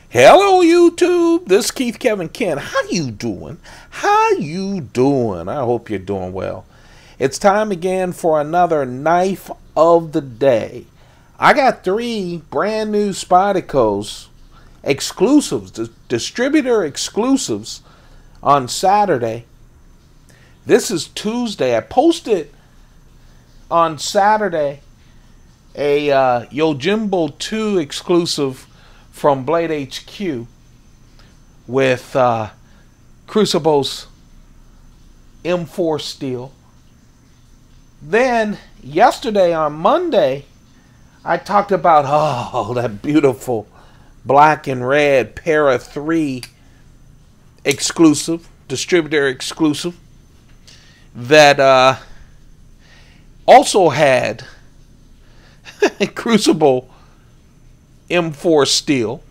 Hello YouTube, this is Keith Kevin Ken. How you doing? How you doing? I hope you're doing well. It's time again for another knife of the day. I got 3 brand new Spyderco exclusives, distributor exclusives on Saturday. This is Tuesday. I posted on Saturday a Yojimbo 2 exclusive from Blade HQ with Crucible's M4 steel. Then yesterday on Monday, I talked about that beautiful black and red Para 3 exclusive, distributor exclusive, that also had Crucible M4 steel.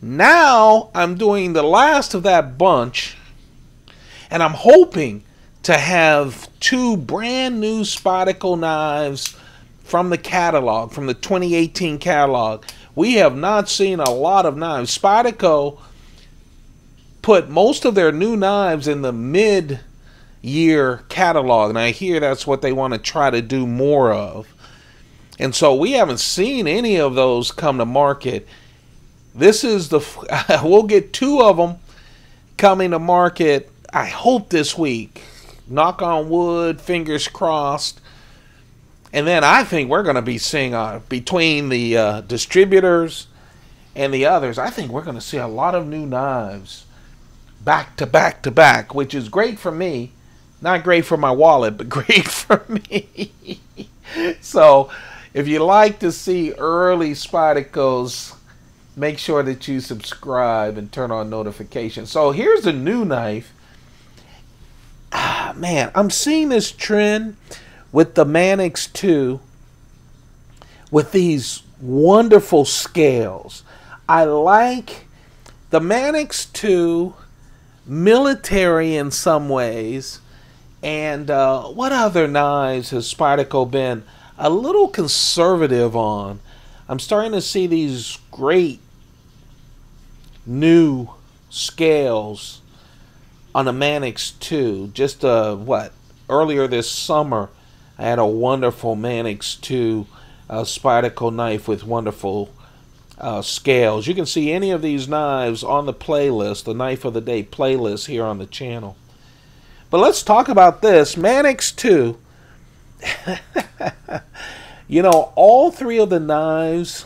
Now I'm doing the last of that bunch, and I'm hoping to have 2 brand new Spyderco knives from the catalog, from the 2018 catalog. We have not seen a lot of knives. Spyderco put most of their new knives in the mid-year catalog, and I hear that's what they want to try to do more of. And so we haven't seen any of those come to market. This is the we'll get 2 of them coming to market, I hope this week. Knock on wood, fingers crossed. And then I think we're going to be seeing between the distributors and the others, I think we're going to see a lot of new knives back to back to back, which is great for me. Not great for my wallet, but great for me. So if you like to see early Spydercos, make sure that you subscribe and turn on notifications. So here's a new knife. Man, I'm seeing this trend with the Manix 2 with these wonderful scales. I like the Manix 2 military in some ways. And what other knives has Spyderco been a little conservative on? I'm starting to see these great new scales on a Manix 2. Just earlier this summer, I had a wonderful Manix 2 Spyderco knife with wonderful scales. You can see any of these knives on the playlist, the Knife of the Day playlist here on the channel. But let's talk about this Manix 2. You know, all 3 of the knives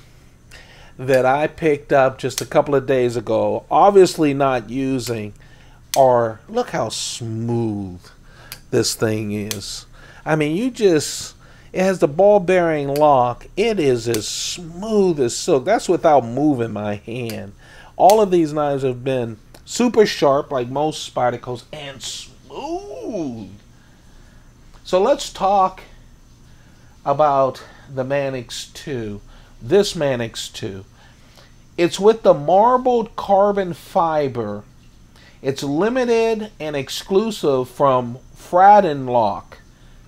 that I picked up just a couple of days ago, obviously not using, are, look how smooth this thing is. I mean, it has the ball bearing lock. It is as smooth as silk. That's without moving my hand. All of these knives have been super sharp, like most Spydercos, and smooth. So let's talk about the Manix 2. This Manix 2. It's with the marbled carbon fiber. It's limited and exclusive from Fradonlock.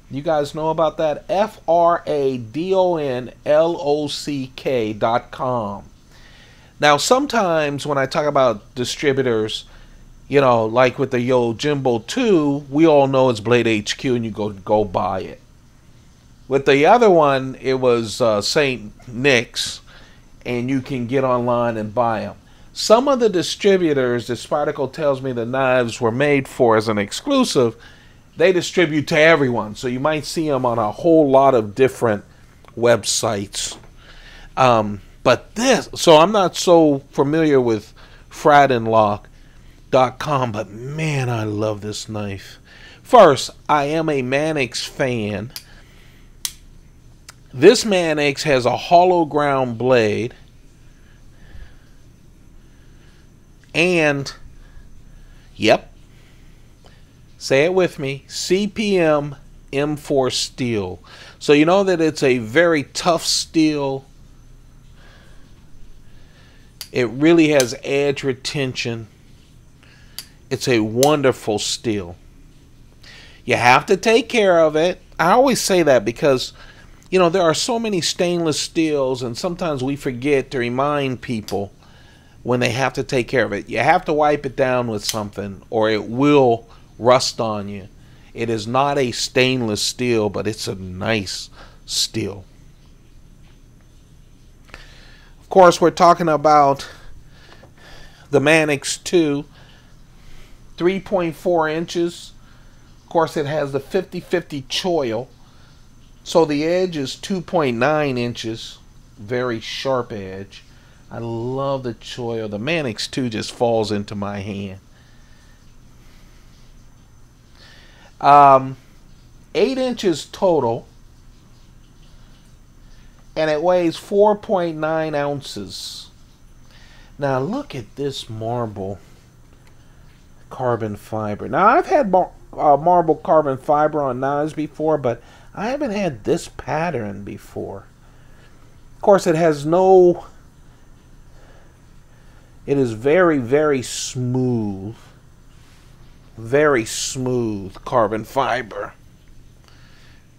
You guys know about that? FRADONLOCK.com. Now, sometimes when I talk about distributors, you know, like with the Yojimbo 2, we all know it's Blade HQ and you go buy it. With the other one, it was St. Nick's, and you can get online and buy them. Some of the distributors that Spyderco tells me the knives were made for as an exclusive, they distribute to everyone. So you might see them on a whole lot of different websites. But this, so I'm not so familiar with Fradonlock.com, but man, I love this knife. First, I am a Manix fan. This Manix has a hollow ground blade and, yep, say it with me, CPM-4V steel. So you know that it's a very tough steel. It really has edge retention. It's a wonderful steel. You have to take care of it. I always say that because You know, there are so many stainless steels, and sometimes we forget to remind people when they have to take care of it. You have to wipe it down with something or it will rust on you. It is not a stainless steel, but it's a nice steel. Of course, we're talking about the Manix 2, 3.4 inches. Of course, it has the 50/50 choil, so the edge is 2.9 inches. Very sharp edge. I love the choil. The Manix 2 just falls into my hand. 8 inches total, and it weighs 4.9 ounces. Now look at this marble carbon fiber. Now I've had marble carbon fiber on knives before, but I haven't had this pattern before. Of course, it has no... It is very, very smooth. Very smooth carbon fiber.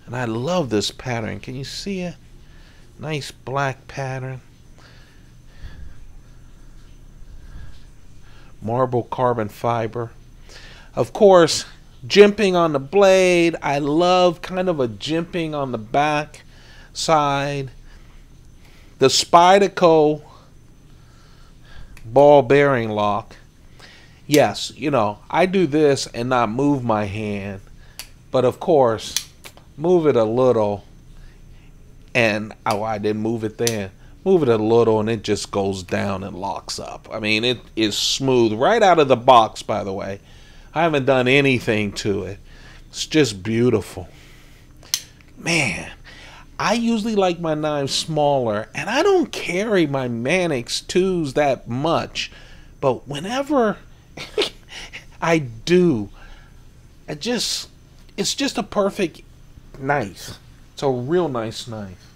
And I love this pattern. Can you see it? Nice black pattern. Marble carbon fiber. Of course, jimping on the blade. I love kind of a jimping on the back side. The Spyderco ball bearing lock. Yes, you know, I do this and not move my hand, but of course, move it a little, and oh, I didn't move it then. Move it a little and it just goes down and locks up. I mean, it is smooth right out of the box, by the way. I haven't done anything to it. It's just beautiful. Man, I usually like my knives smaller, and I don't carry my Manix 2s that much, but whenever I do, it's just a perfect knife. It's a real nice knife,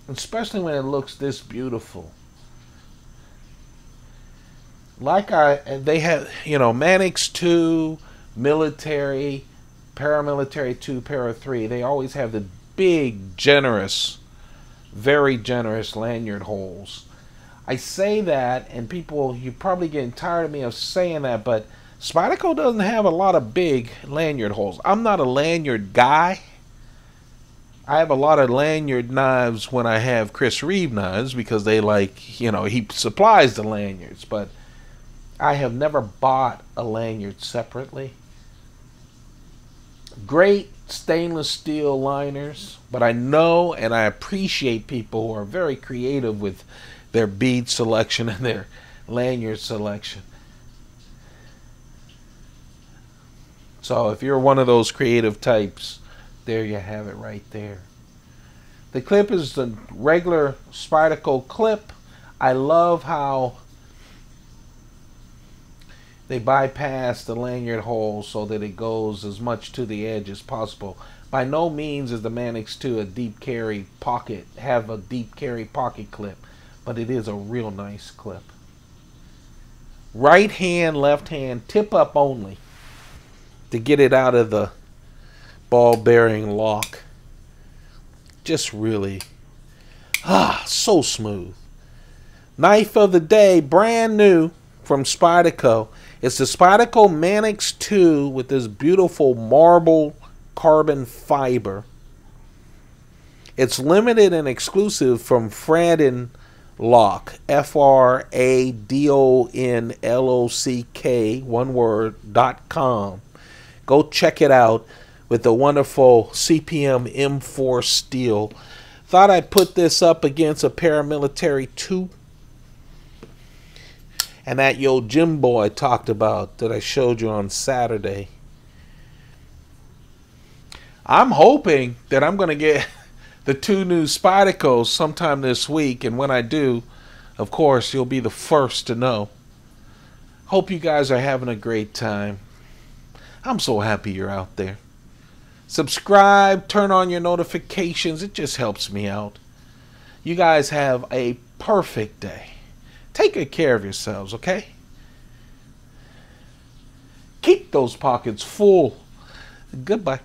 especially when it looks this beautiful. Like they have, you know, Manix 2, military, paramilitary 2, para 3. They always have the big, generous, very generous lanyard holes. I say that, and people, you're probably getting tired of me of saying that, but Spyderco doesn't have a lot of big lanyard holes. I'm not a lanyard guy. I have a lot of lanyard knives when I have Chris Reeve knives because they like, you know, he supplies the lanyards, but I have never bought a lanyard separately. Great stainless steel liners, but I know and I appreciate people who are very creative with their bead selection and their lanyard selection. So if you're one of those creative types, there you have it right there. The clip is the regular Spyderco clip. I love how they bypass the lanyard hole so that it goes as much to the edge as possible. By no means is the Manix 2 a deep carry pocket, have a deep carry pocket clip, but it is a real nice clip. Right hand, left hand, tip up only to get it out of the ball bearing lock. Just really, so smooth. Knife of the day, brand new from Spyderco. It's the Spyderco Manix 2 with this beautiful marble carbon fiber. It's limited and exclusive from Fradon Lock, FRADONLOCK, one word, .com. Go check it out with the wonderful CPM-4V steel. Thought I'd put this up against a paramilitary 2. And that Yo Jimbo I talked about that I showed you on Saturday. I'm hoping that I'm going to get the 2 new Spydercos sometime this week. And when I do, of course, you'll be the first to know. Hope you guys are having a great time. I'm so happy you're out there. Subscribe, turn on your notifications. It just helps me out. You guys have a perfect day. Take good care of yourselves, okay? Keep those pockets full. Goodbye.